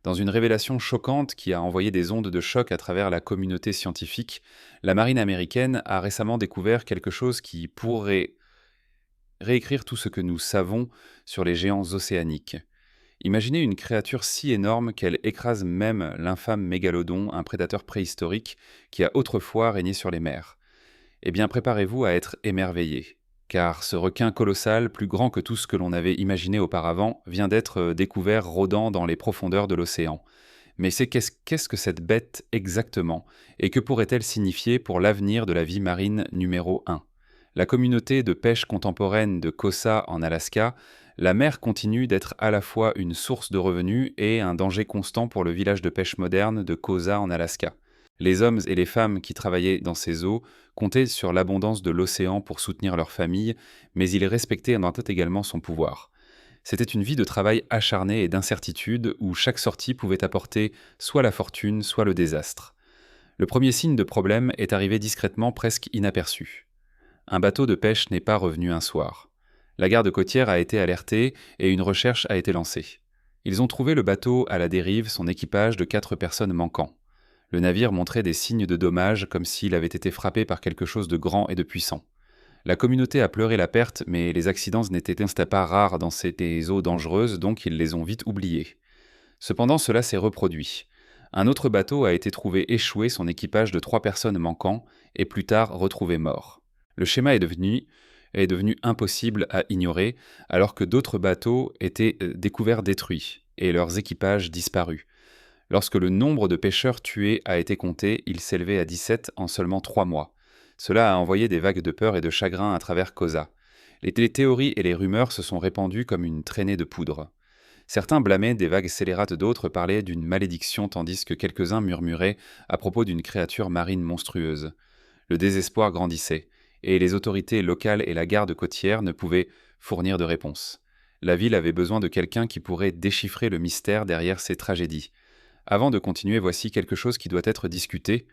Dans une révélation choquante qui a envoyé des ondes de choc à travers la communauté scientifique, la marine américaine a récemment découvert quelque chose qui pourrait réécrire tout ce que nous savons sur les géants océaniques. Imaginez une créature si énorme qu'elle écrase même l'infâme mégalodon, un prédateur préhistorique qui a autrefois régné sur les mers. Eh bien, préparez-vous à être émerveillé, car ce requin colossal, plus grand que tout ce que l'on avait imaginé auparavant, vient d'être découvert rôdant dans les profondeurs de l'océan. Mais qu'est-ce que cette bête exactement, et que pourrait-elle signifier pour l'avenir de la vie marine numéro 1? La communauté de pêche contemporaine de Kosa en Alaska, la mer continue d'être à la fois une source de revenus et un danger constant pour le village de pêche moderne de Kosa en Alaska. Les hommes et les femmes qui travaillaient dans ces eaux comptaient sur l'abondance de l'océan pour soutenir leur famille, mais ils respectaient également son pouvoir. C'était une vie de travail acharné et d'incertitude où chaque sortie pouvait apporter soit la fortune, soit le désastre. Le premier signe de problème est arrivé discrètement, presque inaperçu. Un bateau de pêche n'est pas revenu un soir. La garde côtière a été alertée et une recherche a été lancée. Ils ont trouvé le bateau à la dérive, son équipage de 4 personnes manquant. Le navire montrait des signes de dommages comme s'il avait été frappé par quelque chose de grand et de puissant. La communauté a pleuré la perte, mais les accidents n'étaient pas rares dans ces eaux dangereuses, donc ils les ont vite oubliés. Cependant, cela s'est reproduit. Un autre bateau a été trouvé échoué, son équipage de 3 personnes manquant, et plus tard retrouvé mort. Le schéma est devenu impossible à ignorer, alors que d'autres bateaux étaient découverts détruits, et leurs équipages disparus. Lorsque le nombre de pêcheurs tués a été compté, il s'élevait à 17 en seulement 3 mois. Cela a envoyé des vagues de peur et de chagrin à travers Kosa. Les théories et les rumeurs se sont répandues comme une traînée de poudre. Certains blâmaient des vagues scélérates, d'autres parlaient d'une malédiction, tandis que quelques-uns murmuraient à propos d'une créature marine monstrueuse. Le désespoir grandissait, et les autorités locales et la garde côtière ne pouvaient fournir de réponse. La ville avait besoin de quelqu'un qui pourrait déchiffrer le mystère derrière ces tragédies. Avant de continuer, voici quelque chose qui doit être discuté.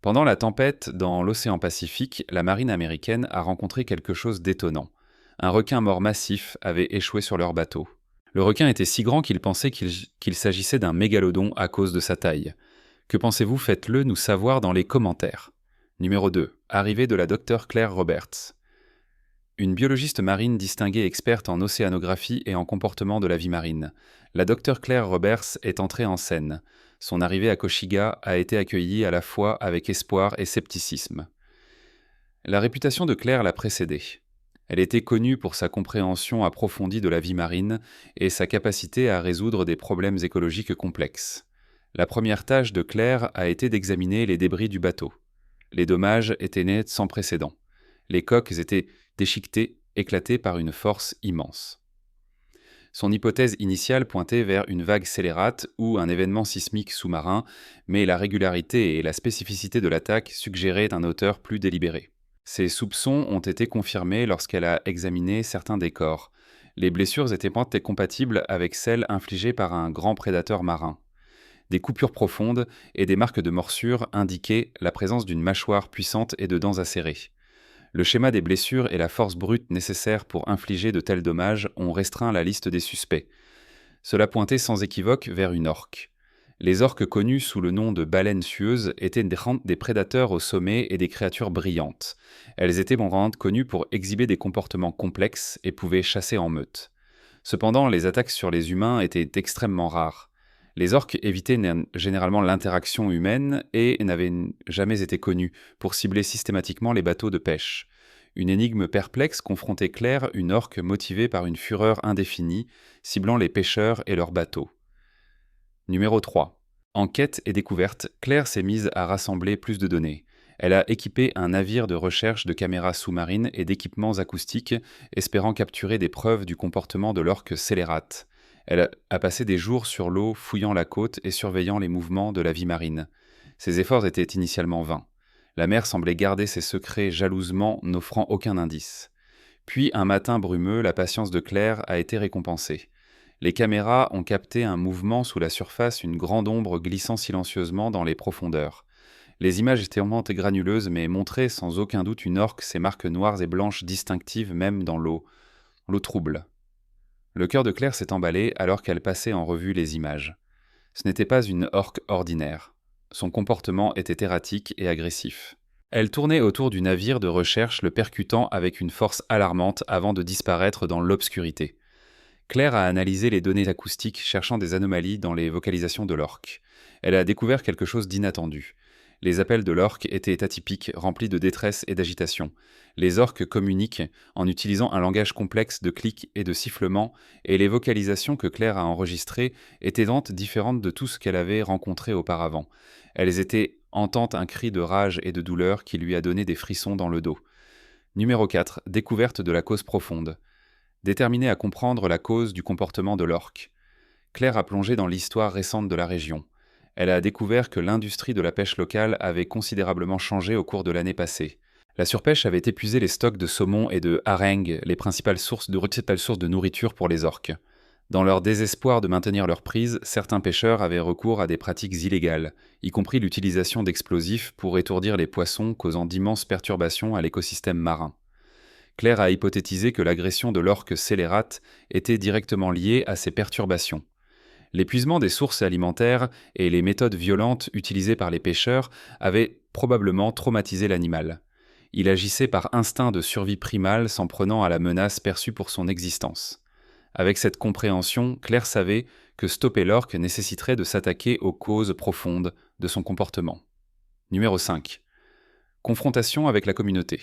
Pendant la tempête dans l'océan Pacifique, la marine américaine a rencontré quelque chose d'étonnant. Un requin mort massif avait échoué sur leur bateau. Le requin était si grand qu'ils pensaient qu'il s'agissait d'un mégalodon à cause de sa taille. Que pensez-vous? Faites-le nous savoir dans les commentaires. Numéro 2. Arrivée de la Dr Claire Roberts. Une biologiste marine distinguée experte en océanographie et en comportement de la vie marine. La Dr Claire Roberts est entrée en scène. Son arrivée à Koshiga a été accueillie à la fois avec espoir et scepticisme. La réputation de Claire l'a précédée. Elle était connue pour sa compréhension approfondie de la vie marine et sa capacité à résoudre des problèmes écologiques complexes. La première tâche de Claire a été d'examiner les débris du bateau. Les dommages étaient nets sans précédent. Les coques étaient déchiquetées, éclatées par une force immense. Son hypothèse initiale pointait vers une vague scélérate ou un événement sismique sous-marin, mais la régularité et la spécificité de l'attaque suggéraient un auteur plus délibéré. Ses soupçons ont été confirmés lorsqu'elle a examiné certains des corps. Les blessures étaient compatibles avec celles infligées par un grand prédateur marin. Des coupures profondes et des marques de morsure indiquaient la présence d'une mâchoire puissante et de dents acérées. Le schéma des blessures et la force brute nécessaire pour infliger de tels dommages ont restreint la liste des suspects. Cela pointait sans équivoque vers une orque. Les orques connus sous le nom de baleines sueuses étaient des prédateurs au sommet et des créatures brillantes. Elles étaient connues pour exhiber des comportements complexes et pouvaient chasser en meute. Cependant, les attaques sur les humains étaient extrêmement rares. Les orques évitaient généralement l'interaction humaine et n'avaient jamais été connus pour cibler systématiquement les bateaux de pêche. Une énigme perplexe confrontait Claire, une orque motivée par une fureur indéfinie, ciblant les pêcheurs et leurs bateaux. Numéro 3. Enquête et découverte, Claire s'est mise à rassembler plus de données. Elle a équipé un navire de recherche de caméras sous-marines et d'équipements acoustiques, espérant capturer des preuves du comportement de l'orque scélérate. Elle a passé des jours sur l'eau, fouillant la côte et surveillant les mouvements de la vie marine. Ses efforts étaient initialement vains. La mer semblait garder ses secrets jalousement, n'offrant aucun indice. Puis, un matin brumeux, la patience de Claire a été récompensée. Les caméras ont capté un mouvement sous la surface, une grande ombre glissant silencieusement dans les profondeurs. Les images étaient granuleuses, mais montraient sans aucun doute une orque, ses marques noires et blanches distinctives même dans l'eau trouble. Le cœur de Claire s'est emballé alors qu'elle passait en revue les images. Ce n'était pas une orque ordinaire. Son comportement était erratique et agressif. Elle tournait autour du navire de recherche, le percutant avec une force alarmante avant de disparaître dans l'obscurité. Claire a analysé les données acoustiques, cherchant des anomalies dans les vocalisations de l'orque. Elle a découvert quelque chose d'inattendu. Les appels de l'orque étaient atypiques, remplis de détresse et d'agitation. Les orques communiquent en utilisant un langage complexe de clics et de sifflements, et les vocalisations que Claire a enregistrées étaient différentes de tout ce qu'elle avait rencontré auparavant. Elles étaient entend un cri de rage et de douleur qui lui a donné des frissons dans le dos. Numéro 4. Découverte de la cause profonde. Déterminée à comprendre la cause du comportement de l'orque, Claire a plongé dans l'histoire récente de la région. Elle a découvert que l'industrie de la pêche locale avait considérablement changé au cours de l'année passée. La surpêche avait épuisé les stocks de saumon et de harengs, les principales sources de nourriture pour les orques. Dans leur désespoir de maintenir leur prise, certains pêcheurs avaient recours à des pratiques illégales, y compris l'utilisation d'explosifs pour étourdir les poissons, causant d'immenses perturbations à l'écosystème marin. Claire a hypothétisé que l'agression de l'orque scélérate était directement liée à ces perturbations. L'épuisement des sources alimentaires et les méthodes violentes utilisées par les pêcheurs avaient probablement traumatisé l'animal. Il agissait par instinct de survie primale, s'en prenant à la menace perçue pour son existence. Avec cette compréhension, Claire savait que stopper l'orque nécessiterait de s'attaquer aux causes profondes de son comportement. Numéro 5. Confrontation avec la communauté.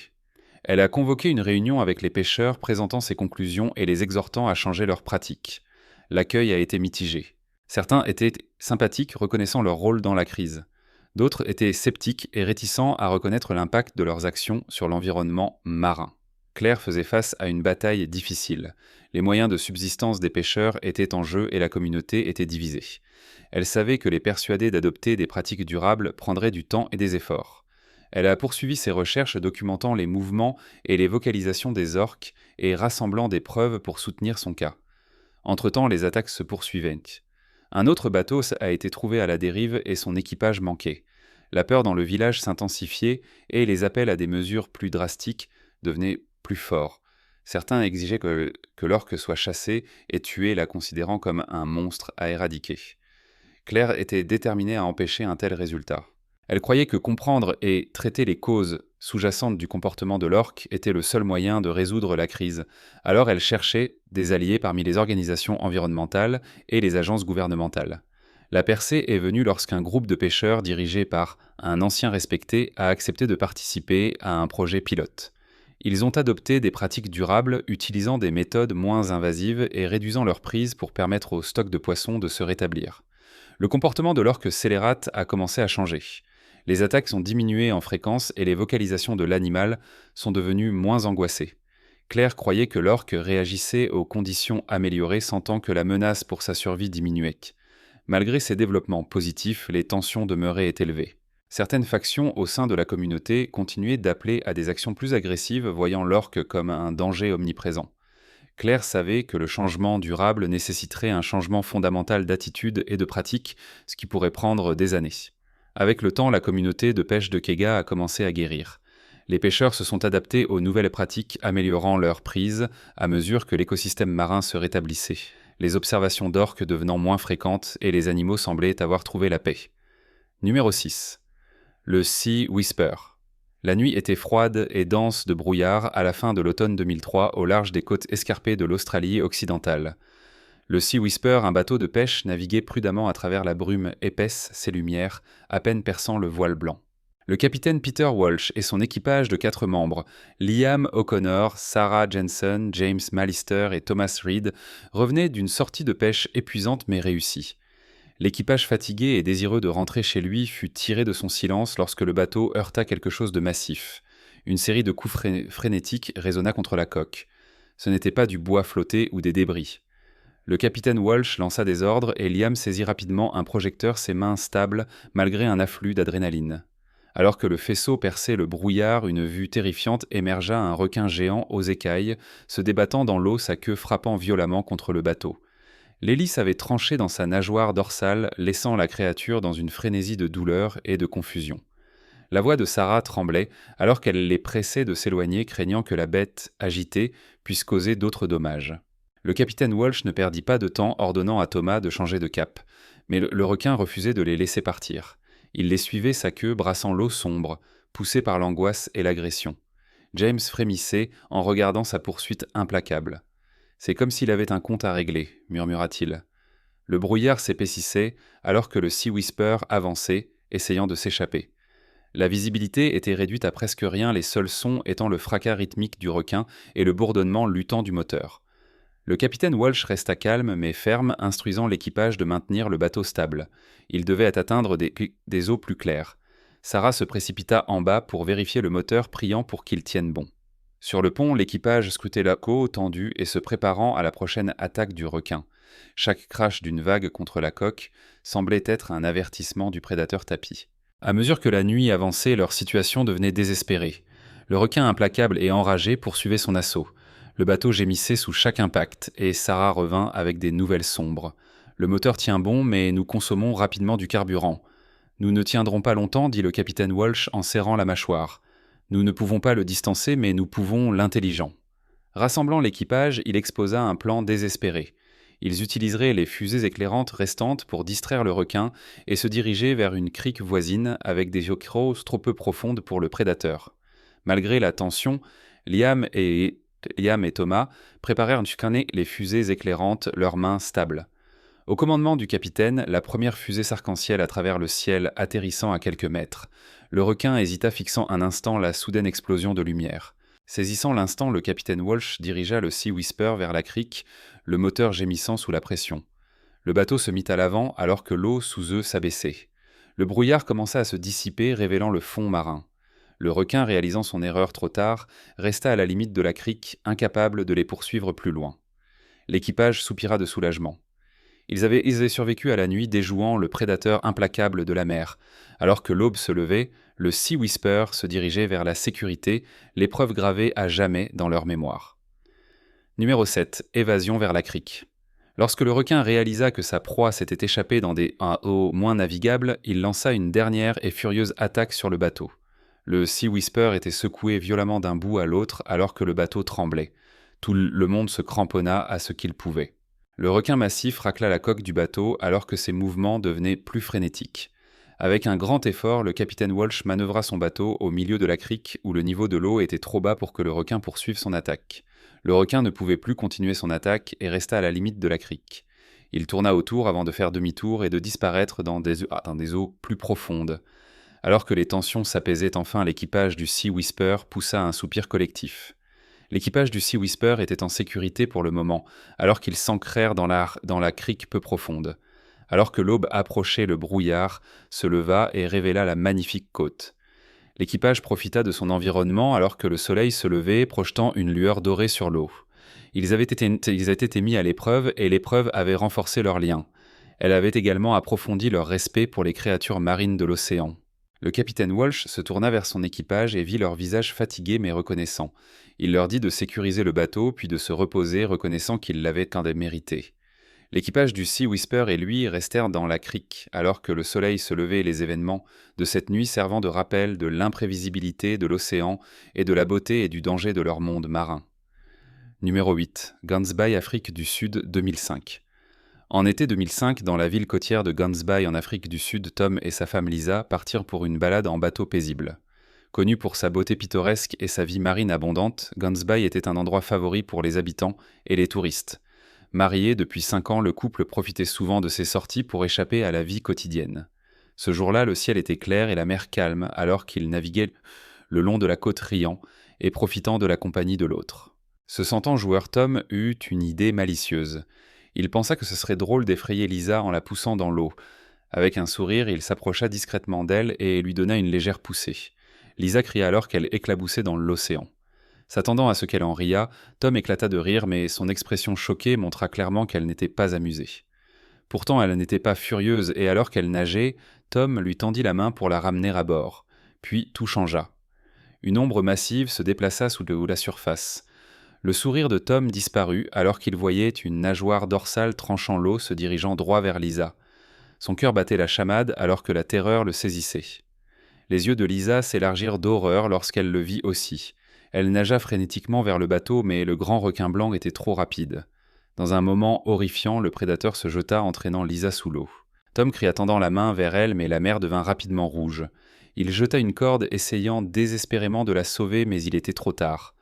Elle a convoqué une réunion avec les pêcheurs présentant ses conclusions et les exhortant à changer leurs pratiques. L'accueil a été mitigé. Certains étaient sympathiques, reconnaissant leur rôle dans la crise. D'autres étaient sceptiques et réticents à reconnaître l'impact de leurs actions sur l'environnement marin. Claire faisait face à une bataille difficile. Les moyens de subsistance des pêcheurs étaient en jeu et la communauté était divisée. Elle savait que les persuader d'adopter des pratiques durables prendrait du temps et des efforts. Elle a poursuivi ses recherches documentant les mouvements et les vocalisations des orques et rassemblant des preuves pour soutenir son cas. Entre-temps, les attaques se poursuivaient. Un autre bateau a été trouvé à la dérive et son équipage manquait. La peur dans le village s'intensifiait et les appels à des mesures plus drastiques devenaient plus forts. Certains exigeaient que l'orque soit chassé et tué, la considérant comme un monstre à éradiquer. Claire était déterminée à empêcher un tel résultat. Elle croyait que comprendre et traiter les causes sous-jacentes du comportement de l'orque était le seul moyen de résoudre la crise. Alors elle cherchait des alliés parmi les organisations environnementales et les agences gouvernementales. La percée est venue lorsqu'un groupe de pêcheurs dirigé par un ancien respecté a accepté de participer à un projet pilote. Ils ont adopté des pratiques durables, utilisant des méthodes moins invasives et réduisant leur prise pour permettre aux stocks de poissons de se rétablir. Le comportement de l'orque scélérate a commencé à changer. Les attaques sont diminuées en fréquence et les vocalisations de l'animal sont devenues moins angoissées. Claire croyait que l'orque réagissait aux conditions améliorées, sentant que la menace pour sa survie diminuait. Malgré ces développements positifs, les tensions demeuraient élevées. Certaines factions au sein de la communauté continuaient d'appeler à des actions plus agressives, voyant l'orque comme un danger omniprésent. Claire savait que le changement durable nécessiterait un changement fondamental d'attitude et de pratique, ce qui pourrait prendre des années. Avec le temps, la communauté de pêche de Kega a commencé à guérir. Les pêcheurs se sont adaptés aux nouvelles pratiques, améliorant leur prise à mesure que l'écosystème marin se rétablissait, les observations d'orques devenant moins fréquentes et les animaux semblaient avoir trouvé la paix. Numéro 6. Le Sea Whisper. La nuit était froide et dense de brouillard à la fin de l'automne 2003 au large des côtes escarpées de l'Australie occidentale. Le Sea Whisper, un bateau de pêche, naviguait prudemment à travers la brume épaisse, ses lumières, à peine perçant le voile blanc. Le capitaine Peter Walsh et son équipage de 4 membres, Liam O'Connor, Sarah Jensen, James Mallister et Thomas Reed, revenaient d'une sortie de pêche épuisante mais réussie. L'équipage fatigué et désireux de rentrer chez lui fut tiré de son silence lorsque le bateau heurta quelque chose de massif. Une série de coups frénétiques résonna contre la coque. Ce n'était pas du bois flotté ou des débris. Le capitaine Walsh lança des ordres et Liam saisit rapidement un projecteur, ses mains stables malgré un afflux d'adrénaline. Alors que le faisceau perçait le brouillard, une vue terrifiante émergea un requin géant aux écailles, se débattant dans l'eau, sa queue frappant violemment contre le bateau. L'hélice avait tranché dans sa nageoire dorsale, laissant la créature dans une frénésie de douleur et de confusion. La voix de Sarah tremblait alors qu'elle les pressait de s'éloigner, craignant que la bête, agitée, puisse causer d'autres dommages. Le capitaine Walsh ne perdit pas de temps, ordonnant à Thomas de changer de cap. Mais le requin refusait de les laisser partir. Il les suivait, sa queue brassant l'eau sombre, poussé par l'angoisse et l'agression. James frémissait en regardant sa poursuite implacable. C'est comme s'il avait un compte à régler, murmura-t-il. Le brouillard s'épaississait alors que le Sea Whisper avançait, essayant de s'échapper. La visibilité était réduite à presque rien, les seuls sons étant le fracas rythmique du requin et le bourdonnement lutant du moteur. Le capitaine Walsh resta calme mais ferme, instruisant l'équipage de maintenir le bateau stable. Il devait atteindre des eaux plus claires. Sarah se précipita en bas pour vérifier le moteur, priant pour qu'il tienne bon. Sur le pont, l'équipage scrutait la côte tendue et se préparant à la prochaine attaque du requin. Chaque crash d'une vague contre la coque semblait être un avertissement du prédateur tapi. À mesure que la nuit avançait, leur situation devenait désespérée. Le requin implacable et enragé poursuivait son assaut. Le bateau gémissait sous chaque impact, et Sarah revint avec des nouvelles sombres. Le moteur tient bon, mais nous consommons rapidement du carburant. Nous ne tiendrons pas longtemps, dit le capitaine Walsh en serrant la mâchoire. Nous ne pouvons pas le distancer, mais nous pouvons l'intelligent. Rassemblant l'équipage, il exposa un plan désespéré. Ils utiliseraient les fusées éclairantes restantes pour distraire le requin et se diriger vers une crique voisine avec des eaux creuses trop peu profondes pour le prédateur. Malgré la tension, Liam et Thomas préparèrent de scanner les fusées éclairantes, leurs mains stables. Au commandement du capitaine, la première fusée s'arc-en-ciel à travers le ciel atterrissant à quelques mètres. Le requin hésita, fixant un instant la soudaine explosion de lumière. Saisissant l'instant, le capitaine Walsh dirigea le Sea Whisper vers la crique, le moteur gémissant sous la pression. Le bateau se mit à l'avant alors que l'eau sous eux s'abaissait. Le brouillard commença à se dissiper, révélant le fond marin. Le requin, réalisant son erreur trop tard, resta à la limite de la crique, incapable de les poursuivre plus loin. L'équipage soupira de soulagement. Ils avaient survécu à la nuit, déjouant le prédateur implacable de la mer. Alors que l'aube se levait, le Sea Whisper se dirigeait vers la sécurité, l'épreuve gravée à jamais dans leur mémoire. Numéro 7. Évasion vers la crique. Lorsque le requin réalisa que sa proie s'était échappée dans des eaux moins navigables, il lança une dernière et furieuse attaque sur le bateau. Le Sea Whisper était secoué violemment d'un bout à l'autre alors que le bateau tremblait. Tout le monde se cramponna à ce qu'il pouvait. Le requin massif racla la coque du bateau alors que ses mouvements devenaient plus frénétiques. Avec un grand effort, le capitaine Walsh manœuvra son bateau au milieu de la crique où le niveau de l'eau était trop bas pour que le requin poursuive son attaque. Le requin ne pouvait plus continuer son attaque et resta à la limite de la crique. Il tourna autour avant de faire demi-tour et de disparaître dans des eaux plus profondes. Alors que les tensions s'apaisaient enfin, l'équipage du Sea Whisper poussa un soupir collectif. L'équipage du Sea Whisper était en sécurité pour le moment, alors qu'ils s'ancrèrent dans la crique peu profonde. Alors que l'aube approchait, le brouillard se leva et révéla la magnifique côte. L'équipage profita de son environnement alors que le soleil se levait, projetant une lueur dorée sur l'eau. Ils avaient été mis à l'épreuve et l'épreuve avait renforcé leur lien. Elle avait également approfondi leur respect pour les créatures marines de l'océan. Le capitaine Walsh se tourna vers son équipage et vit leurs visages fatigués mais reconnaissants. Il leur dit de sécuriser le bateau puis de se reposer, reconnaissant qu'ils l'avaient quand même mérité. L'équipage du Sea Whisper et lui restèrent dans la crique, alors que le soleil se levait et les événements de cette nuit servant de rappel de l'imprévisibilité de l'océan et de la beauté et du danger de leur monde marin. Numéro 8. Gansby, Afrique du Sud, 2005. En été 2005, dans la ville côtière de Gansby en Afrique du Sud, Tom et sa femme Lisa partirent pour une balade en bateau paisible. Connu pour sa beauté pittoresque et sa vie marine abondante, Gansby était un endroit favori pour les habitants et les touristes. Marié depuis 5 ans, le couple profitait souvent de ses sorties pour échapper à la vie quotidienne. Ce jour-là, le ciel était clair et la mer calme, alors qu'ils naviguaient le long de la côte riant et profitant de la compagnie de l'autre. Se sentant joueur, Tom eut une idée malicieuse. Il pensa que ce serait drôle d'effrayer Lisa en la poussant dans l'eau. Avec un sourire, il s'approcha discrètement d'elle et lui donna une légère poussée. Lisa cria alors qu'elle éclaboussait dans l'océan. S'attendant à ce qu'elle en riât, Tom éclata de rire, mais son expression choquée montra clairement qu'elle n'était pas amusée. Pourtant, elle n'était pas furieuse, et alors qu'elle nageait, Tom lui tendit la main pour la ramener à bord. Puis tout changea. Une ombre massive se déplaça sous la surface. Le sourire de Tom disparut alors qu'il voyait une nageoire dorsale tranchant l'eau se dirigeant droit vers Lisa. Son cœur battait la chamade alors que la terreur le saisissait. Les yeux de Lisa s'élargirent d'horreur lorsqu'elle le vit aussi. Elle nagea frénétiquement vers le bateau, mais le grand requin blanc était trop rapide. Dans un moment horrifiant, le prédateur se jeta, entraînant Lisa sous l'eau. Tom cria tendant la main vers elle, mais la mer devint rapidement rouge. Il jeta une corde, essayant désespérément de la sauver, mais il était trop tard.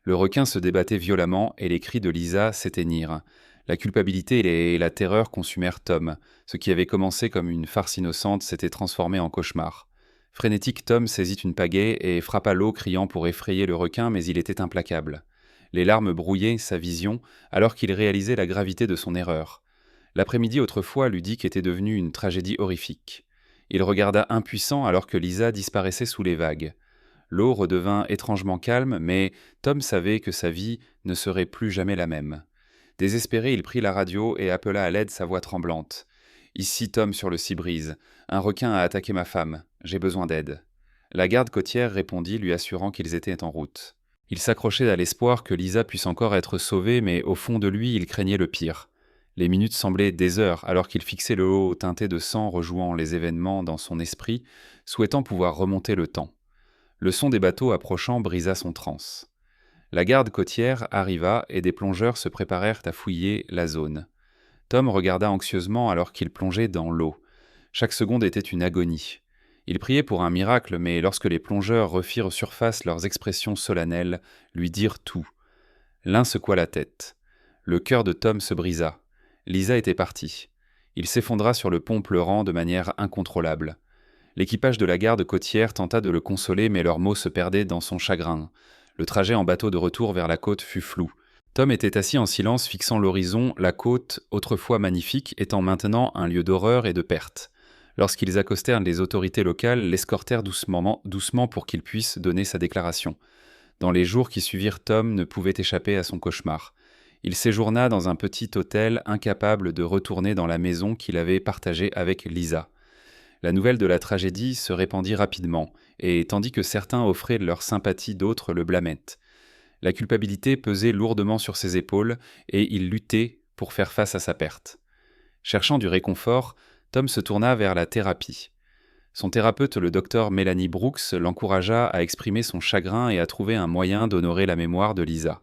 Le requin se débattait violemment et les cris de Lisa s'éteignirent. La culpabilité et la terreur consumèrent Tom. Ce qui avait commencé comme une farce innocente s'était transformé en cauchemar. Frénétique, Tom saisit une pagaie et frappa l'eau, criant pour effrayer le requin, mais il était implacable. Les larmes brouillaient sa vision alors qu'il réalisait la gravité de son erreur. L'après-midi autrefois ludique était devenu une tragédie horrifique. Il regarda impuissant alors que Lisa disparaissait sous les vagues. L'eau redevint étrangement calme, mais Tom savait que sa vie ne serait plus jamais la même. Désespéré, il prit la radio et appela à l'aide sa voix tremblante. « Ici Tom sur le Seabreeze. Un requin a attaqué ma femme. J'ai besoin d'aide. » La garde côtière répondit, lui assurant qu'ils étaient en route. Il s'accrochait à l'espoir que Lisa puisse encore être sauvée, mais au fond de lui, il craignait le pire. Les minutes semblaient des heures, alors qu'il fixait le haut teinté de sang rejouant les événements dans son esprit, souhaitant pouvoir remonter le temps. Le son des bateaux approchant brisa son transe. La garde côtière arriva et des plongeurs se préparèrent à fouiller la zone. Tom regarda anxieusement alors qu'il plongeait dans l'eau. Chaque seconde était une agonie. Il priait pour un miracle, mais lorsque les plongeurs refirent surface leurs expressions solennelles, lui dirent tout. L'un secoua la tête. Le cœur de Tom se brisa. Lisa était partie. Il s'effondra sur le pont pleurant de manière incontrôlable. L'équipage de la garde côtière tenta de le consoler, mais leurs mots se perdaient dans son chagrin. Le trajet en bateau de retour vers la côte fut flou. Tom était assis en silence, fixant l'horizon, la côte, autrefois magnifique, étant maintenant un lieu d'horreur et de perte. Lorsqu'ils accostèrent, les autorités locales l'escortèrent doucement pour qu'il puisse donner sa déclaration. Dans les jours qui suivirent, Tom ne pouvait échapper à son cauchemar. Il séjourna dans un petit hôtel, incapable de retourner dans la maison qu'il avait partagée avec Lisa. La nouvelle de la tragédie se répandit rapidement, et tandis que certains offraient leur sympathie, d'autres le blâmaient. La culpabilité pesait lourdement sur ses épaules, et il luttait pour faire face à sa perte. Cherchant du réconfort, Tom se tourna vers la thérapie. Son thérapeute, le docteur Melanie Brooks, l'encouragea à exprimer son chagrin et à trouver un moyen d'honorer la mémoire de Lisa.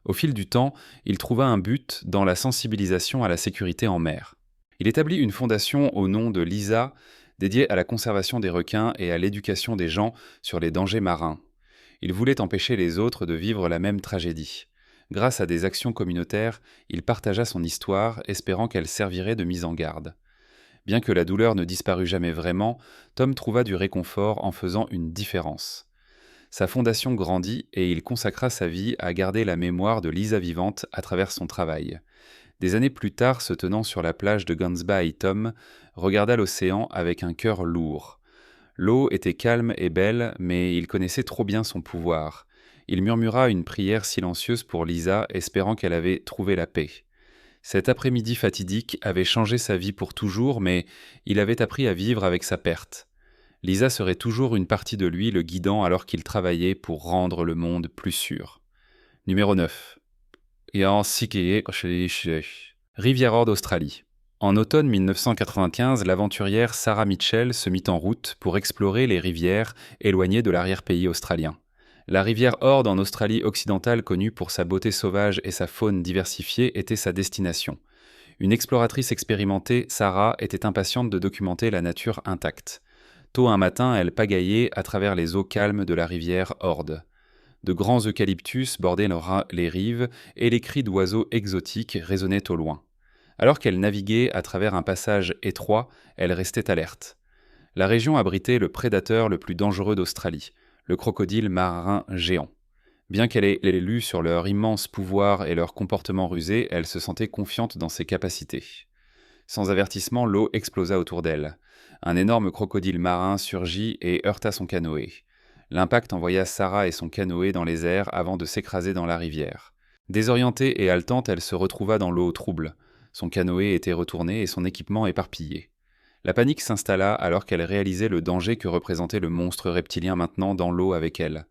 Au fil du temps, il trouva un but dans la sensibilisation à la sécurité en mer. Il établit une fondation au nom de Lisa, dédiée à la conservation des requins et à l'éducation des gens sur les dangers marins. Il voulait empêcher les autres de vivre la même tragédie. Grâce à des actions communautaires, il partagea son histoire, espérant qu'elle servirait de mise en garde. Bien que la douleur ne disparût jamais vraiment, Tom trouva du réconfort en faisant une différence. Sa fondation grandit et il consacra sa vie à garder la mémoire de Lisa vivante à travers son travail. Des années plus tard, se tenant sur la plage de Guns Bay, Tom regarda l'océan avec un cœur lourd. L'eau était calme et belle, mais il connaissait trop bien son pouvoir. Il murmura une prière silencieuse pour Lisa, espérant qu'elle avait trouvé la paix. Cet après-midi fatidique avait changé sa vie pour toujours, mais il avait appris à vivre avec sa perte. Lisa serait toujours une partie de lui, le guidant alors qu'il travaillait pour rendre le monde plus sûr. Numéro 9. Riviera d'Australie. En automne 1995, l'aventurière Sarah Mitchell se mit en route pour explorer les rivières éloignées de l'arrière-pays australien. La rivière Ord en Australie occidentale, connue pour sa beauté sauvage et sa faune diversifiée, était sa destination. Une exploratrice expérimentée, Sarah était impatiente de documenter la nature intacte. Tôt un matin, elle pagaillait à travers les eaux calmes de la rivière Ord. De grands eucalyptus bordaient les rives et les cris d'oiseaux exotiques résonnaient au loin. Alors qu'elle naviguait à travers un passage étroit, elle restait alerte. La région abritait le prédateur le plus dangereux d'Australie, le crocodile marin géant. Bien qu'elle ait lu sur leur immense pouvoir et leur comportement rusé, elle se sentait confiante dans ses capacités. Sans avertissement, l'eau explosa autour d'elle. Un énorme crocodile marin surgit et heurta son canoë. L'impact envoya Sarah et son canoë dans les airs avant de s'écraser dans la rivière. Désorientée et haletante, elle se retrouva dans l'eau trouble. Son canoë était retourné et son équipement éparpillé. La panique s'installa alors qu'elle réalisait le danger que représentait le monstre reptilien maintenant dans l'eau avec elle.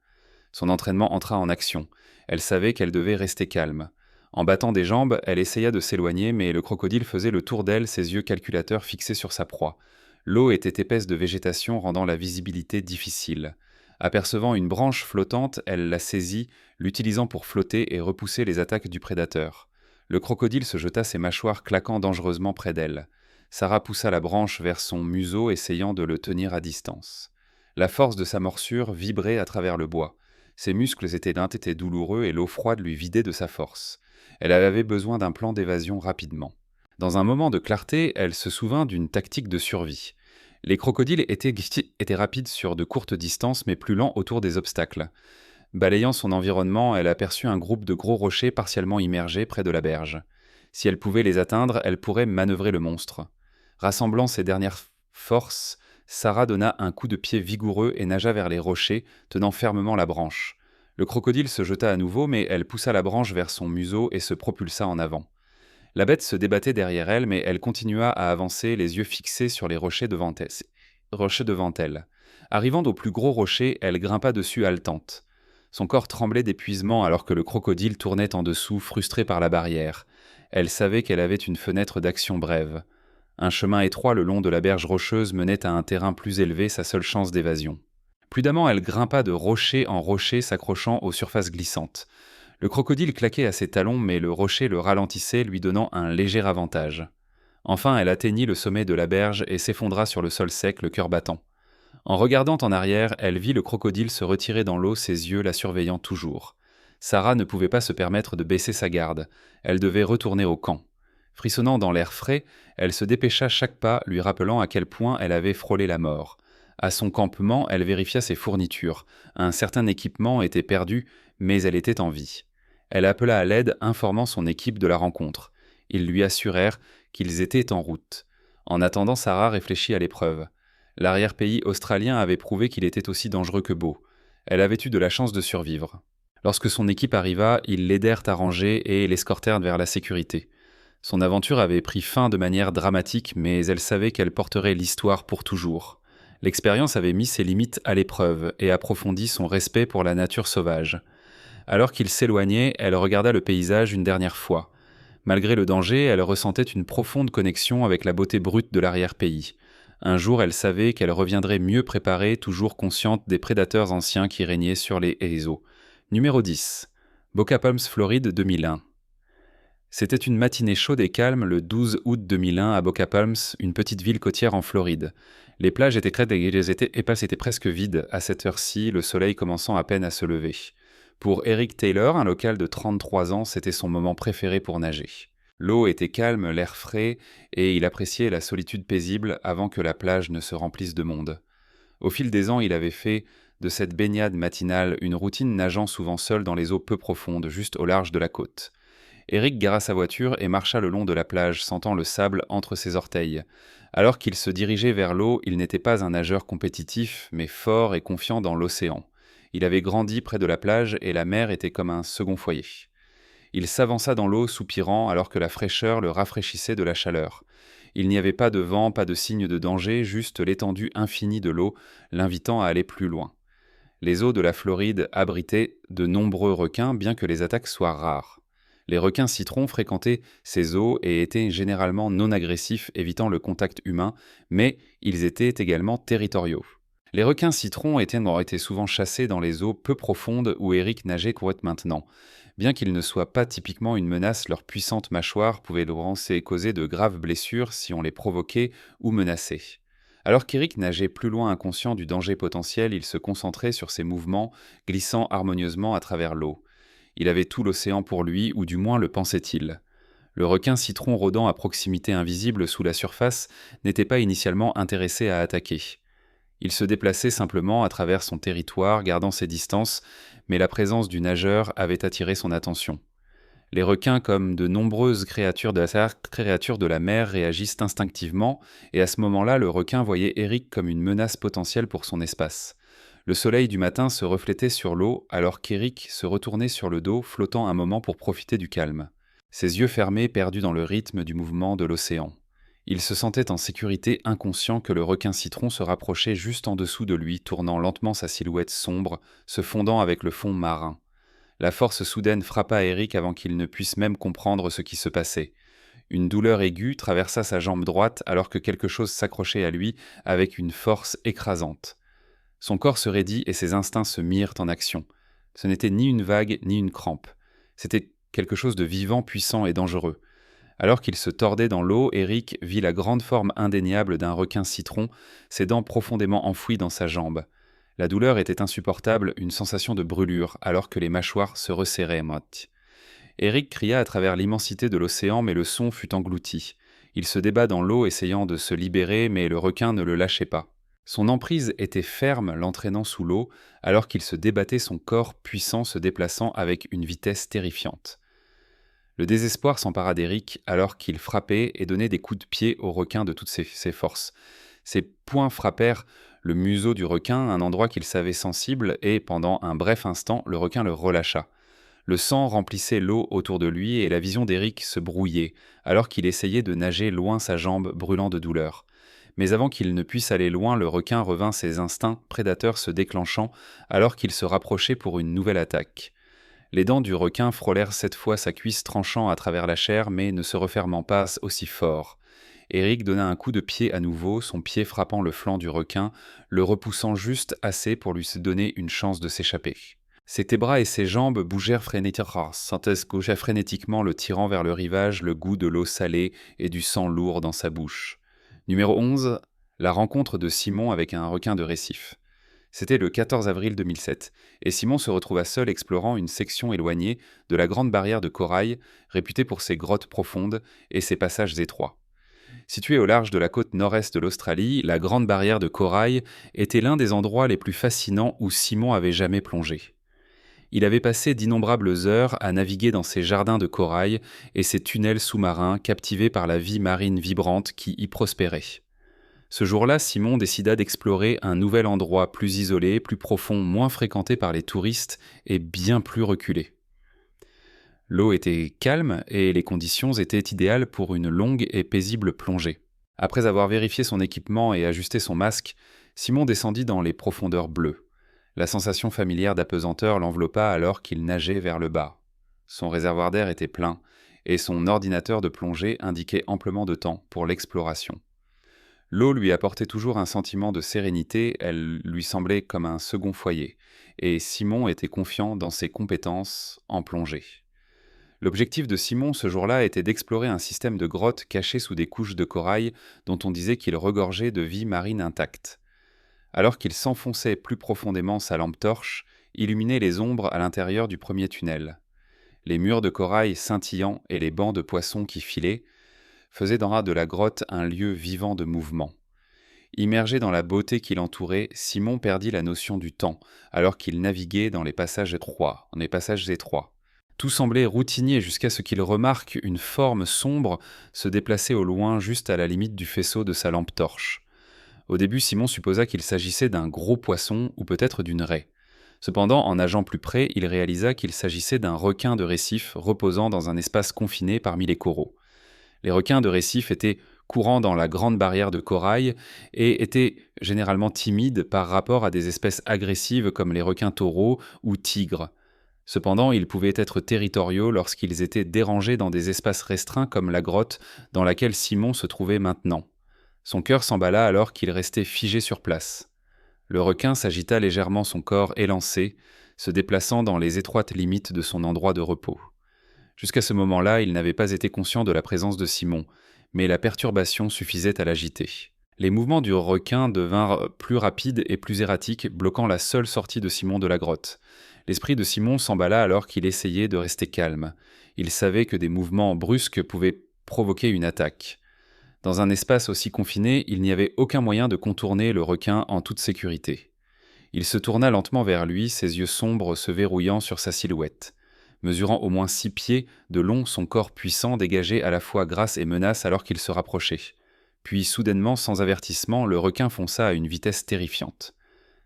Son entraînement entra en action. Elle savait qu'elle devait rester calme. En battant des jambes, elle essaya de s'éloigner, mais le crocodile faisait le tour d'elle, ses yeux calculateurs fixés sur sa proie. L'eau était épaisse de végétation, rendant la visibilité difficile. Apercevant une branche flottante, elle la saisit, l'utilisant pour flotter et repousser les attaques du prédateur. Le crocodile se jeta ses mâchoires claquant dangereusement près d'elle. Sarah poussa la branche vers son museau, essayant de le tenir à distance. La force de sa morsure vibrait à travers le bois. Ses muscles étaient d'un tété douloureux et l'eau froide lui vidait de sa force. Elle avait besoin d'un plan d'évasion rapidement. Dans un moment de clarté, elle se souvint d'une tactique de survie. Les crocodiles étaient rapides sur de courtes distances mais plus lents autour des obstacles. Balayant son environnement, elle aperçut un groupe de gros rochers partiellement immergés près de la berge. Si elle pouvait les atteindre, elle pourrait manœuvrer le monstre. Rassemblant ses dernières forces, Sarah donna un coup de pied vigoureux et nagea vers les rochers, tenant fermement la branche. Le crocodile se jeta à nouveau, mais elle poussa la branche vers son museau et se propulsa en avant. La bête se débattait derrière elle, mais elle continua à avancer, les yeux fixés sur les rochers devant elle. Arrivant au plus gros rocher, elle grimpa dessus haletante. Son corps tremblait d'épuisement alors que le crocodile tournait en dessous, frustré par la barrière. Elle savait qu'elle avait une fenêtre d'action brève. Un chemin étroit le long de la berge rocheuse menait à un terrain plus élevé, sa seule chance d'évasion. Prudemment, elle grimpa de rocher en rocher, s'accrochant aux surfaces glissantes. Le crocodile claquait à ses talons, mais le rocher le ralentissait, lui donnant un léger avantage. Enfin, elle atteignit le sommet de la berge et s'effondra sur le sol sec, le cœur battant. En regardant en arrière, elle vit le crocodile se retirer dans l'eau, ses yeux la surveillant toujours. Sarah ne pouvait pas se permettre de baisser sa garde. Elle devait retourner au camp. Frissonnant dans l'air frais, elle se dépêcha chaque pas, lui rappelant à quel point elle avait frôlé la mort. À son campement, elle vérifia ses fournitures. Un certain équipement était perdu, mais elle était en vie. Elle appela à l'aide, informant son équipe de la rencontre. Ils lui assurèrent qu'ils étaient en route. En attendant, Sarah réfléchit à l'épreuve. L'arrière-pays australien avait prouvé qu'il était aussi dangereux que beau. Elle avait eu de la chance de survivre. Lorsque son équipe arriva, ils l'aidèrent à ranger et l'escortèrent vers la sécurité. Son aventure avait pris fin de manière dramatique, mais elle savait qu'elle porterait l'histoire pour toujours. L'expérience avait mis ses limites à l'épreuve et approfondi son respect pour la nature sauvage. Alors qu'il s'éloignait, elle regarda le paysage une dernière fois. Malgré le danger, elle ressentait une profonde connexion avec la beauté brute de l'arrière-pays. Un jour, elle savait qu'elle reviendrait mieux préparée, toujours consciente des prédateurs anciens qui régnaient sur les eaux. Numéro 10. Boca Palms, Floride, 2001. C'était une matinée chaude et calme le 12 août 2001 à Boca Palms, une petite ville côtière en Floride. Les plages étaient crêtes et les épaisses étaient presque vides à cette heure-ci, le soleil commençant à peine à se lever. Pour Eric Taylor, un local de 33 ans, c'était son moment préféré pour nager. L'eau était calme, l'air frais, et il appréciait la solitude paisible avant que la plage ne se remplisse de monde. Au fil des ans, il avait fait de cette baignade matinale une routine, nageant souvent seul dans les eaux peu profondes, juste au large de la côte. Eric gara sa voiture et marcha le long de la plage, sentant le sable entre ses orteils. Alors qu'il se dirigeait vers l'eau, il n'était pas un nageur compétitif, mais fort et confiant dans l'océan. Il avait grandi près de la plage et la mer était comme un second foyer. Il s'avança dans l'eau soupirant alors que la fraîcheur le rafraîchissait de la chaleur. Il n'y avait pas de vent, pas de signe de danger, juste l'étendue infinie de l'eau, l'invitant à aller plus loin. Les eaux de la Floride abritaient de nombreux requins, bien que les attaques soient rares. Les requins citrons fréquentaient ces eaux et étaient généralement non agressifs, évitant le contact humain, mais ils étaient également territoriaux. Les requins citrons étaient souvent chassés dans les eaux peu profondes où Eric nageait courait maintenant. Bien qu'ils ne soient pas typiquement une menace, leur puissante mâchoire pouvait causer de graves blessures si on les provoquait ou menaçait. Alors qu'Eric nageait plus loin inconscient du danger potentiel, il se concentrait sur ses mouvements, glissant harmonieusement à travers l'eau. Il avait tout l'océan pour lui, ou du moins le pensait-il. Le requin citron rôdant à proximité invisible sous la surface n'était pas initialement intéressé à attaquer. Il se déplaçait simplement à travers son territoire, gardant ses distances, mais la présence du nageur avait attiré son attention. Les requins, comme de nombreuses créatures de la mer, réagissent instinctivement, et à ce moment-là, le requin voyait Eric comme une menace potentielle pour son espace. Le soleil du matin se reflétait sur l'eau, alors qu'Eric se retournait sur le dos, flottant un moment pour profiter du calme. Ses yeux fermés, perdus dans le rythme du mouvement de l'océan. Il se sentait en sécurité, inconscient que le requin citron se rapprochait juste en dessous de lui, tournant lentement sa silhouette sombre, se fondant avec le fond marin. La force soudaine frappa Eric avant qu'il ne puisse même comprendre ce qui se passait. Une douleur aiguë traversa sa jambe droite alors que quelque chose s'accrochait à lui avec une force écrasante. Son corps se raidit et ses instincts se mirent en action. Ce n'était ni une vague ni une crampe. C'était quelque chose de vivant, puissant et dangereux. Alors qu'il se tordait dans l'eau, Eric vit la grande forme indéniable d'un requin citron, ses dents profondément enfouies dans sa jambe. La douleur était insupportable, une sensation de brûlure, alors que les mâchoires se resserraient. Eric cria à travers l'immensité de l'océan, mais le son fut englouti. Il se débat dans l'eau, essayant de se libérer, mais le requin ne le lâchait pas. Son emprise était ferme, l'entraînant sous l'eau, alors qu'il se débattait, son corps puissant se déplaçant avec une vitesse terrifiante. Le désespoir s'empara d'Eric alors qu'il frappait et donnait des coups de pied au requin de toutes ses forces. Ses poings frappèrent le museau du requin, un endroit qu'il savait sensible, et pendant un bref instant, le requin le relâcha. Le sang remplissait l'eau autour de lui et la vision d'Eric se brouillait, alors qu'il essayait de nager loin sa jambe brûlant de douleur. Mais avant qu'il ne puisse aller loin, le requin revint ses instincts prédateurs se déclenchant alors qu'il se rapprochait pour une nouvelle attaque. Les dents du requin frôlèrent cette fois sa cuisse tranchant à travers la chair mais ne se refermant pas aussi fort. Eric donna un coup de pied à nouveau, son pied frappant le flanc du requin, le repoussant juste assez pour lui donner une chance de s'échapper. Ses bras et ses jambes bougèrent frénétiquement, le tirant vers le rivage, le goût de l'eau salée et du sang lourd dans sa bouche. Numéro 11. La rencontre de Simon avec un requin de récif. C'était le 14 avril 2007, et Simon se retrouva seul explorant une section éloignée de la grande barrière de corail, réputée pour ses grottes profondes et ses passages étroits. Située au large de la côte nord-est de l'Australie, la grande barrière de corail était l'un des endroits les plus fascinants où Simon avait jamais plongé. Il avait passé d'innombrables heures à naviguer dans ces jardins de corail et ces tunnels sous-marins captivés par la vie marine vibrante qui y prospérait. Ce jour-là, Simon décida d'explorer un nouvel endroit plus isolé, plus profond, moins fréquenté par les touristes et bien plus reculé. L'eau était calme et les conditions étaient idéales pour une longue et paisible plongée. Après avoir vérifié son équipement et ajusté son masque, Simon descendit dans les profondeurs bleues. La sensation familière d'apesanteur l'enveloppa alors qu'il nageait vers le bas. Son réservoir d'air était plein et son ordinateur de plongée indiquait amplement de temps pour l'exploration. L'eau lui apportait toujours un sentiment de sérénité, elle lui semblait comme un second foyer, et Simon était confiant dans ses compétences en plongée. L'objectif de Simon ce jour-là était d'explorer un système de grottes caché sous des couches de corail dont on disait qu'il regorgeait de vie marine intacte. Alors qu'il s'enfonçait plus profondément, sa lampe torche illuminait les ombres à l'intérieur du premier tunnel. Les murs de corail scintillants et les bancs de poissons qui filaient faisaient de la grotte un lieu vivant de mouvement. Immergé dans la beauté qui l'entourait, Simon perdit la notion du temps, alors qu'il naviguait dans les passages étroits. Tout semblait routinier jusqu'à ce qu'il remarque une forme sombre se déplacer au loin juste à la limite du faisceau de sa lampe torche. Au début, Simon supposa qu'il s'agissait d'un gros poisson ou peut-être d'une raie. Cependant, en nageant plus près, il réalisa qu'il s'agissait d'un requin de récif reposant dans un espace confiné parmi les coraux. Les requins de récif étaient courants dans la grande barrière de corail et étaient généralement timides par rapport à des espèces agressives comme les requins taureaux ou tigres. Cependant, ils pouvaient être territoriaux lorsqu'ils étaient dérangés dans des espaces restreints comme la grotte dans laquelle Simon se trouvait maintenant. Son cœur s'emballa alors qu'il restait figé sur place. Le requin s'agita légèrement, son corps élancé, se déplaçant dans les étroites limites de son endroit de repos. Jusqu'à ce moment-là, il n'avait pas été conscient de la présence de Simon, mais la perturbation suffisait à l'agiter. Les mouvements du requin devinrent plus rapides et plus erratiques, bloquant la seule sortie de Simon de la grotte. L'esprit de Simon s'emballa alors qu'il essayait de rester calme. Il savait que des mouvements brusques pouvaient provoquer une attaque. Dans un espace aussi confiné, il n'y avait aucun moyen de contourner le requin en toute sécurité. Il se tourna lentement vers lui, ses yeux sombres se verrouillant sur sa silhouette. Mesurant au moins 6 pieds de long, son corps puissant dégageait à la fois grâce et menace alors qu'il se rapprochait. Puis, soudainement, sans avertissement, le requin fonça à une vitesse terrifiante.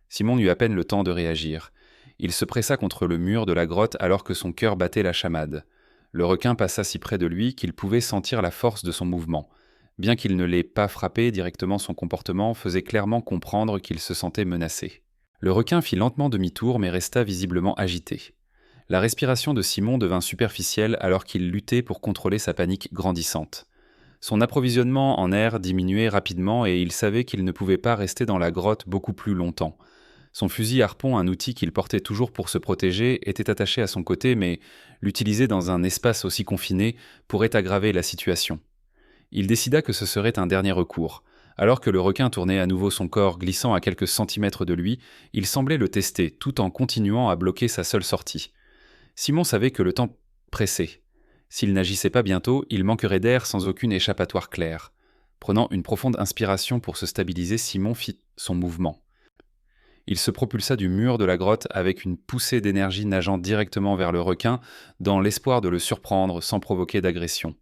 Simon eut à peine le temps de réagir. Il se pressa contre le mur de la grotte alors que son cœur battait la chamade. Le requin passa si près de lui qu'il pouvait sentir la force de son mouvement. Bien qu'il ne l'ait pas frappé directement, son comportement faisait clairement comprendre qu'il se sentait menacé. Le requin fit lentement demi-tour mais resta visiblement agité. La respiration de Simon devint superficielle alors qu'il luttait pour contrôler sa panique grandissante. Son approvisionnement en air diminuait rapidement et il savait qu'il ne pouvait pas rester dans la grotte beaucoup plus longtemps. Son fusil harpon, un outil qu'il portait toujours pour se protéger, était attaché à son côté, mais l'utiliser dans un espace aussi confiné pourrait aggraver la situation. Il décida que ce serait un dernier recours. Alors que le requin tournait à nouveau son corps, glissant à quelques centimètres de lui, il semblait le tester, tout en continuant à bloquer sa seule sortie. Simon savait que le temps pressait. S'il n'agissait pas bientôt, il manquerait d'air sans aucune échappatoire claire. Prenant une profonde inspiration pour se stabiliser, Simon fit son mouvement. Il se propulsa du mur de la grotte avec une poussée d'énergie nageant directement vers le requin, dans l'espoir de le surprendre sans provoquer d'agression.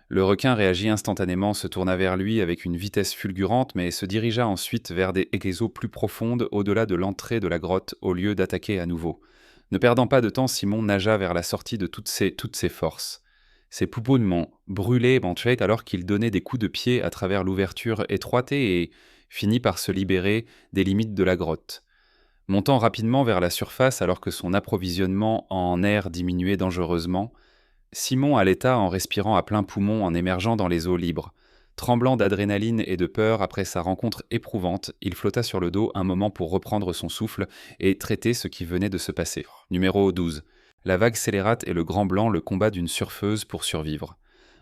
Le requin réagit instantanément, se tourna vers lui avec une vitesse fulgurante, mais se dirigea ensuite vers des eaux plus profondes au-delà de l'entrée de la grotte au lieu d'attaquer à nouveau. Ne perdant pas de temps, Simon nagea vers la sortie de toutes ses forces. Ses poumons brûlaient Banchait alors qu'il donnait des coups de pied à travers l'ouverture étroite et finit par se libérer des limites de la grotte. Montant rapidement vers la surface alors que son approvisionnement en air diminuait dangereusement, Simon allaita en respirant à plein poumon en émergeant dans les eaux libres. Tremblant d'adrénaline et de peur après sa rencontre éprouvante, il flotta sur le dos un moment pour reprendre son souffle et traiter ce qui venait de se passer. Numéro 12. La vague scélérate et le grand blanc, le combat d'une surfeuse pour survivre.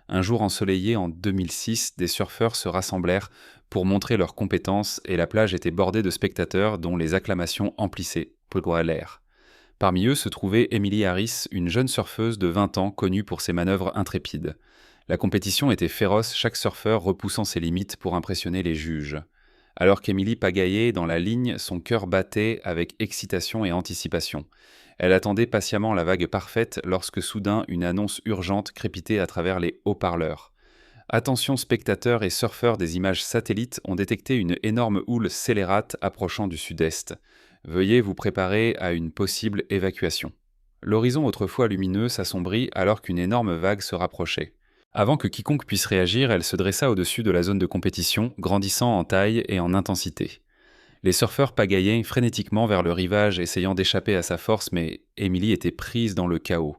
Un jour ensoleillé en 2006, des surfeurs se rassemblèrent pour montrer leurs compétences et la plage était bordée de spectateurs dont les acclamations emplissaient l'air. Parmi eux se trouvait Emily Harris, une jeune surfeuse de 20 ans connue pour ses manœuvres intrépides. La compétition était féroce, chaque surfeur repoussant ses limites pour impressionner les juges. Alors qu'Emily pagaillait dans la ligne, son cœur battait avec excitation et anticipation. Elle attendait patiemment la vague parfaite lorsque soudain une annonce urgente crépitait à travers les haut-parleurs. Attention spectateurs et surfeurs des images satellites ont détecté une énorme houle scélérate approchant du sud-est. Veuillez vous préparer à une possible évacuation. L'horizon autrefois lumineux s'assombrit alors qu'une énorme vague se rapprochait. Avant que quiconque puisse réagir, elle se dressa au-dessus de la zone de compétition, grandissant en taille et en intensité. Les surfeurs pagaillaient frénétiquement vers le rivage, essayant d'échapper à sa force, mais Emily était prise dans le chaos.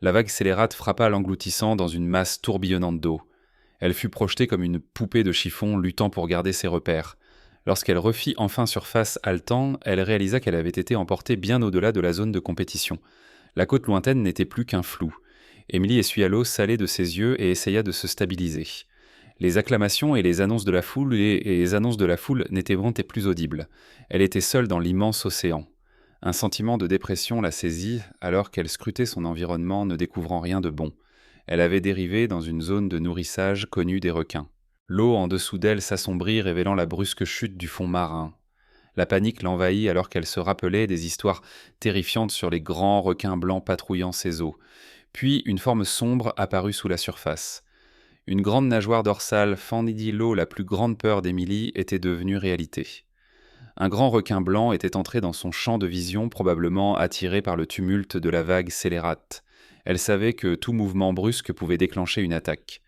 La vague scélérate frappa l'engloutissant dans une masse tourbillonnante d'eau. Elle fut projetée comme une poupée de chiffon luttant pour garder ses repères. Lorsqu'elle refit enfin surface haletant, elle réalisa qu'elle avait été emportée bien au-delà de la zone de compétition. La côte lointaine n'était plus qu'un flou. Emily essuya l'eau salée de ses yeux et essaya de se stabiliser. Les acclamations et les annonces de la foule n'étaient plus audibles. Elle était seule dans l'immense océan. Un sentiment de dépression la saisit alors qu'elle scrutait son environnement, ne découvrant rien de bon. Elle avait dérivé dans une zone de nourrissage connue des requins. L'eau en dessous d'elle s'assombrit, révélant la brusque chute du fond marin. La panique l'envahit alors qu'elle se rappelait des histoires terrifiantes sur les grands requins blancs patrouillant ces eaux. Puis une forme sombre apparut sous la surface. Une grande nageoire dorsale fendit l'eau, la plus grande peur d'Emily était devenue réalité. Un grand requin blanc était entré dans son champ de vision, probablement attiré par le tumulte de la vague scélérate. Elle savait que tout mouvement brusque pouvait déclencher une attaque.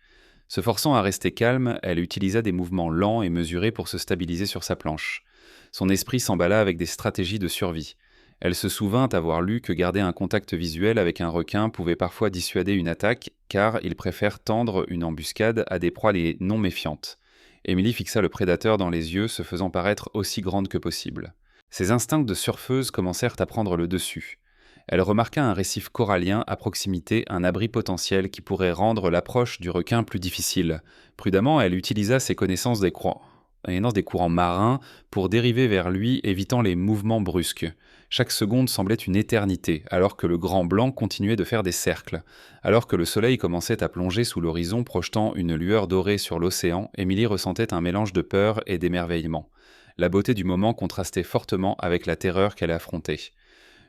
Se forçant à rester calme, elle utilisa des mouvements lents et mesurés pour se stabiliser sur sa planche. Son esprit s'emballa avec des stratégies de survie. Elle se souvint avoir lu que garder un contact visuel avec un requin pouvait parfois dissuader une attaque, car il préfère tendre une embuscade à des proies non méfiantes. Emily fixa le prédateur dans les yeux, se faisant paraître aussi grande que possible. Ses instincts de surfeuse commencèrent à prendre le dessus. Elle remarqua un récif corallien à proximité, un abri potentiel qui pourrait rendre l'approche du requin plus difficile. Prudemment, elle utilisa ses connaissances des courants marins pour dériver vers lui, évitant les mouvements brusques. Chaque seconde semblait une éternité, alors que le grand blanc continuait de faire des cercles. Alors que le soleil commençait à plonger sous l'horizon, projetant une lueur dorée sur l'océan, Emily ressentait un mélange de peur et d'émerveillement. La beauté du moment contrastait fortement avec la terreur qu'elle affrontait.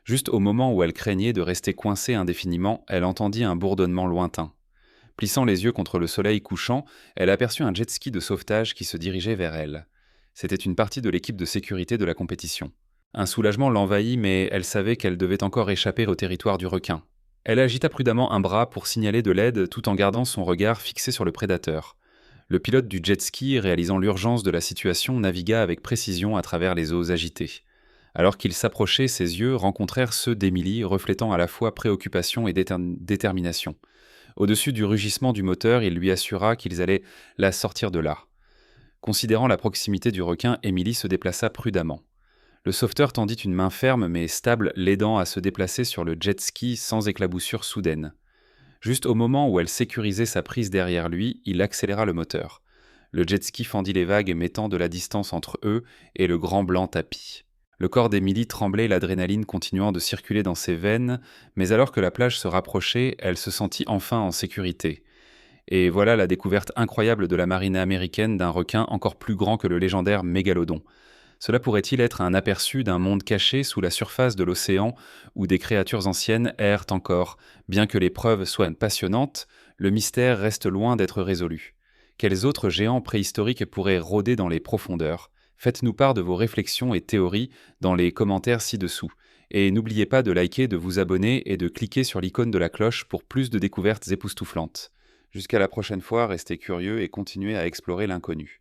Juste au moment où elle craignait de rester coincée indéfiniment, elle entendit un bourdonnement lointain. Plissant les yeux contre le soleil couchant, elle aperçut un jet-ski de sauvetage qui se dirigeait vers elle. C'était une partie de l'équipe de sécurité de la compétition. Un soulagement l'envahit, mais elle savait qu'elle devait encore échapper au territoire du requin. Elle agita prudemment un bras pour signaler de l'aide tout en gardant son regard fixé sur le prédateur. Le pilote du jet-ski, réalisant l'urgence de la situation, navigua avec précision à travers les eaux agitées. Alors qu'il s'approchait, ses yeux rencontrèrent ceux d'Emily, reflétant à la fois préoccupation et détermination. Au-dessus du rugissement du moteur, il lui assura qu'ils allaient la sortir de là. Considérant la proximité du requin, Emily se déplaça prudemment. Le sauveteur tendit une main ferme mais stable, l'aidant à se déplacer sur le jet ski sans éclaboussure soudaine. Juste au moment où elle sécurisait sa prise derrière lui, il accéléra le moteur. Le jet ski fendit les vagues, mettant de la distance entre eux et le grand blanc tapis. Le corps d'Emily tremblait, l'adrénaline continuant de circuler dans ses veines, mais alors que la plage se rapprochait, elle se sentit enfin en sécurité. Et voilà la découverte incroyable de la marine américaine d'un requin encore plus grand que le légendaire mégalodon. Cela pourrait-il être un aperçu d'un monde caché sous la surface de l'océan où des créatures anciennes errent encore? Bien que les preuves soient passionnantes, le mystère reste loin d'être résolu. Quels autres géants préhistoriques pourraient rôder dans les profondeurs? Faites-nous part de vos réflexions et théories dans les commentaires ci-dessous. Et n'oubliez pas de liker, de vous abonner et de cliquer sur l'icône de la cloche pour plus de découvertes époustouflantes. Jusqu'à la prochaine fois, restez curieux et continuez à explorer l'inconnu.